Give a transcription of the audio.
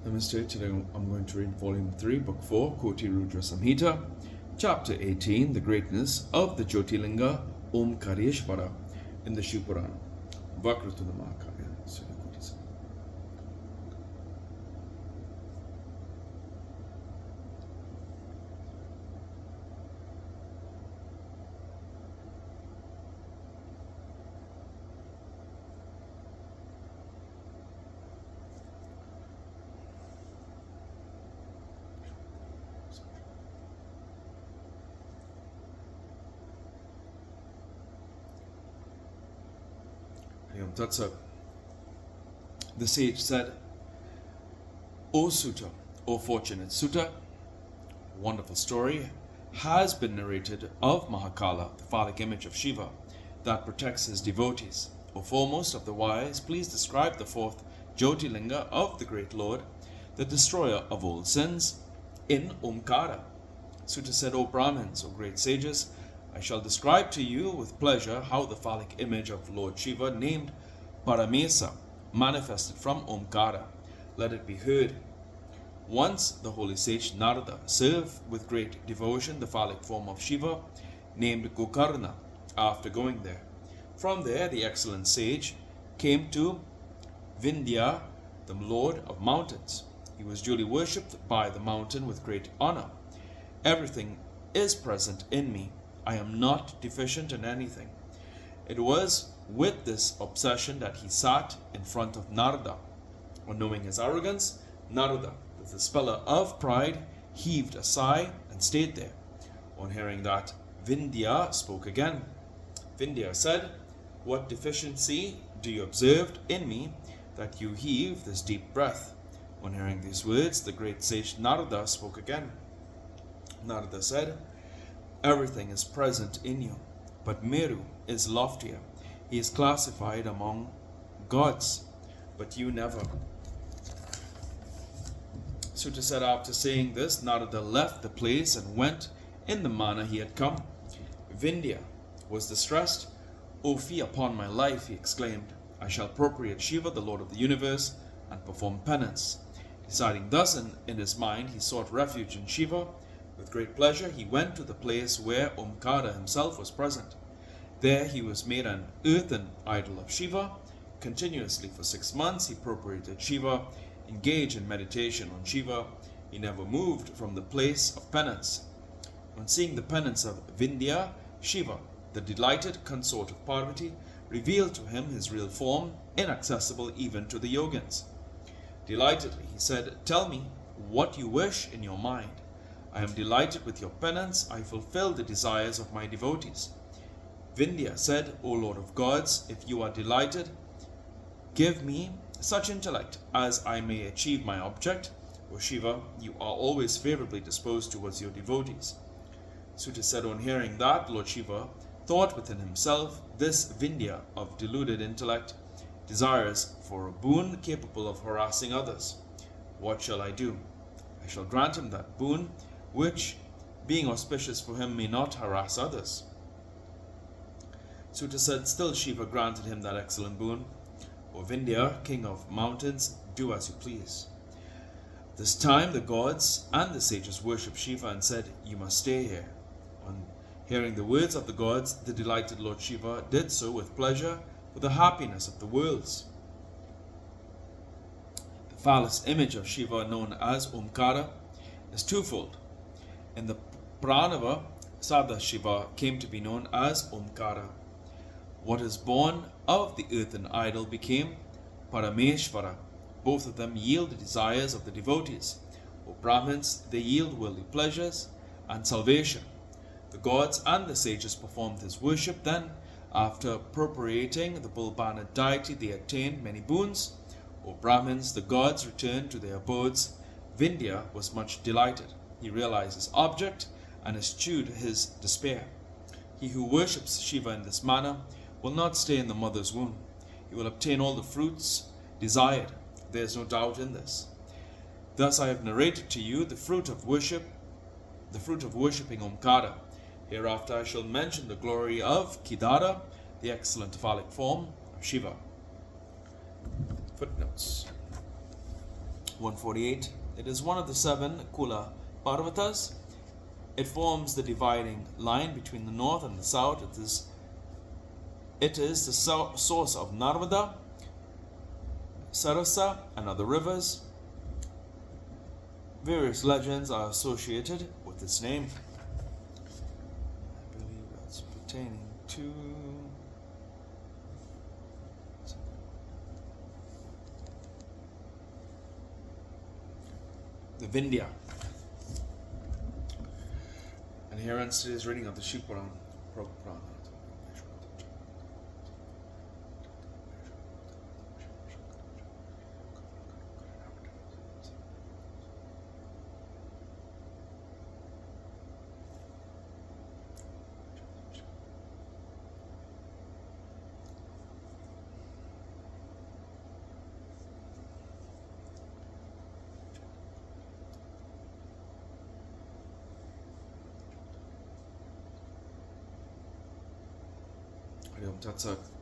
Namaste. Today I'm going to read Volume 3, Book 4, KotiRudra Samhita, Chapter 18, The Greatness of the Jyotirlinga Omkareshvara in the Shiva Puran. Vakratuna Mahakaya. The sage said, O Sutta, O fortunate Sutta, wonderful story has been narrated of Mahakala, the phallic image of Shiva, that protects his devotees. O foremost of the wise, please describe the fourth Jyotirlinga of the great Lord, the destroyer of all sins, in Omkara. Sutta said, O Brahmins, O great sages, I shall describe to you with pleasure how the phallic image of Lord Shiva, named Paramesa, manifested from Omkara. Let it be heard. Once the holy sage Narada served with great devotion the phallic form of Shiva, named Gokarna, after going there. From there the excellent sage came to Vindhya, the lord of mountains. He was duly worshipped by the mountain with great honor. Everything is present in me. I am not deficient in anything. It was with this obsession that he sat in front of Narada. On knowing his arrogance, Narada, the speller of pride, heaved a sigh and stayed there. On hearing that, Vindhya spoke again. Vindhya said, What deficiency do you observe in me that you heave this deep breath? On hearing these words, the great sage Narada spoke again. Narada said, Everything is present in you, but Meru is loftier. He is classified among gods, but you never. Sutta said, after saying this, Narada left the place and went in the manner he had come. Vindhya was distressed. O fie upon my life, he exclaimed. I shall appropriate Shiva, the Lord of the universe, and perform penance. Deciding thus in his mind, he sought refuge in Shiva. With great pleasure, he went to the place where Omkara himself was present. There he was made an earthen idol of Shiva. Continuously for 6 months he appropriated Shiva, engaged in meditation on Shiva. He never moved from the place of penance. On seeing the penance of Vindhya, Shiva, the delighted consort of Parvati, revealed to him his real form, inaccessible even to the yogins. Delightedly he said, Tell me what you wish in your mind. I am delighted with your penance. I fulfill the desires of my devotees. Vindhya said, O Lord of gods, if you are delighted, give me such intellect as I may achieve my object. O Shiva, you are always favorably disposed towards your devotees. Sutta said, on hearing that, Lord Shiva thought within himself, this Vindhya of deluded intellect desires for a boon capable of harassing others. What shall I do? I shall grant him that boon which, being auspicious for him, may not harass others. Sutta said, still Shiva granted him that excellent boon. O Vindhya, king of mountains, do as you please. This time the gods and the sages worshipped Shiva and said, You must stay here. On hearing the words of the gods, the delighted Lord Shiva did so with pleasure for the happiness of the worlds. The phallic image of Shiva, known as Omkara, is twofold. In the Pranava, Sadashiva came to be known as Omkara. What is born of the earthen idol became Parameshvara. Both of them yield the desires of the devotees. O Brahmins, they yield worldly pleasures and salvation. The gods and the sages performed his worship. Then, after appropriating the bull-bannered deity, they attained many boons. O Brahmins, the gods returned to their abodes. Vindhya was much delighted. He realized his object and eschewed his despair. He who worships Shiva in this manner will not stay in the mother's womb. He will obtain all the fruits desired. There is no doubt in this. Thus I have narrated to you the fruit of worshipping Omkara. Hereafter I shall mention the glory of Kidara, the excellent phallic form of Shiva. Footnotes. 148. It is one of the 7 Kula Parvatas. It forms the dividing line between the north and the south. It is the source of Narmada, Sarasa, and other rivers. Various legends are associated with this name. I believe that's pertaining to the Vindhya. And here ends today's reading of the Shiva Puran. Tat Sat.